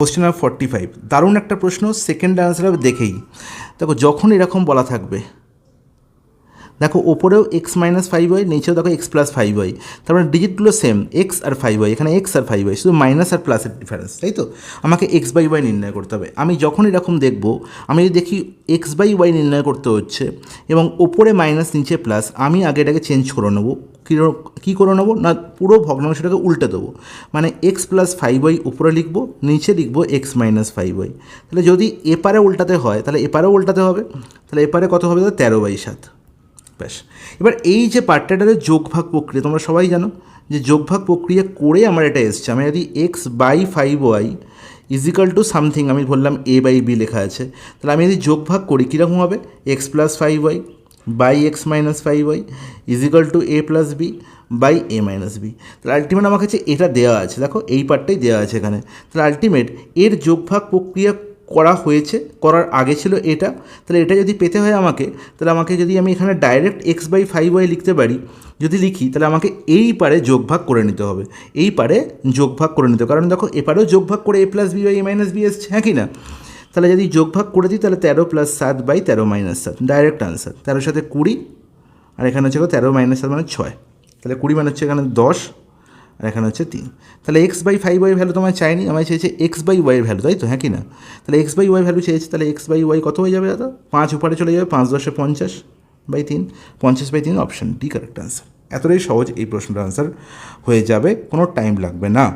Question number 45, দারুণ একটা প্রশ্ন, সেকেন্ড আনসার হবে দেখেই। দেখো যখন এরকম বলা থাকবে, দেখো ওপরেও এক্স মাইনাস ফাইভ ওয়াই, নিচেও দেখো এক্স প্লাস ফাইভ ওয়াই, তার মানে ডিজিটগুলো সেম, এক্স আর ফাইভ ওয়াই, এখানে এক্স আর ফাইভ ওয়াই, শুধু মাইনাস আর প্লাসের ডিফারেন্স, তাই তো? আমাকে এক্স বাই ওয়াই নির্ণয় করতে হবে। আমি যখন এরকম দেখব, আমি যদি দেখি এক্স বাই ওয়াই নির্ণয় করতে হচ্ছে এবং ওপরে মাইনাস নিচে প্লাস, আমি আগে এটাকে চেঞ্জ করে নেবো। কী করে নেবো না, পুরো ভগ্নাংশটাকে উল্টে দেবো, মানে এক্স প্লাস ফাইভ ওয়াই উপরে লিখবো, নিচে লিখবো এক্স মাইনাস ফাইভ ওয়াই। তাহলে যদি এপারে উল্টাতে হয় তাহলে এপারেও উল্টাতে হবে, তাহলে এপারে কত হবে? 13/7। ব্যাস। এবার এই যে পার্টটাতে যোগভাগ প্রক্রিয়া, তোমরা সবাই জানো যে যোগভাগ প্রক্রিয়া করে আমার এটা এসছে। আমি যদি x by five y is equal to something, আমি বললাম এ বাই বি লেখা আছে, তাহলে আমি যদি যোগভাগ করি কীরকম হবে? X plus five y by x minus five y is equal to a plus B by A minus b. তাহলে আলটিমেট আমার কাছে এটা দেওয়া আছে, দেখো এই পার্টটাই দেওয়া আছে এখানে। তাহলে আলটিমেট এর যোগভাগ প্রক্রিয়া করা হয়েছে, করার আগে ছিল এটা। তাহলে এটা যদি পেতে হয় আমাকে, তাহলে আমাকে যদি আমি এখানে direct x by five y লিখতে পারি, যদি লিখি তাহলে আমাকে এই পারে যোগভাগ করে নিতে হবে, এই পারে যোগভাগ করে নিতে হবে। কারণ দেখো এপারেও যোগভাগ করে A plus B by A minus B এসছে, হ্যাঁ কি না? তাহলে যদি যোগভাগ করে দিই তাহলে 13+7/13-7 ডাইরেক্ট আনসার। 13 সাথে 20, আর এখানে হচ্ছে 13-7 মানে 6, তাহলে 20 মানে হচ্ছে এখানে 10, আর এখানে হচ্ছে 3। তাহলে x by five y value তোমায় চাইনি, আমায় চেয়েছে এক্স বাই ওয়াইয়ের ভ্যালু, তাই তো? হ্যাঁ কি না? তাহলে এক্স বাই ওয়াই ভ্যালু চেয়েছে, তাহলে এক্স বাই ওয়াই কত হয়ে যাবে দাদা? 5 উপরে চলে যাবে, 5×10=50/3, 50/3 অপশন ডি কারেক্ট আনসার। এতটাই সহজ এই প্রশ্নটার আনসার হয়ে যাবে, কোনো টাইম লাগবে না।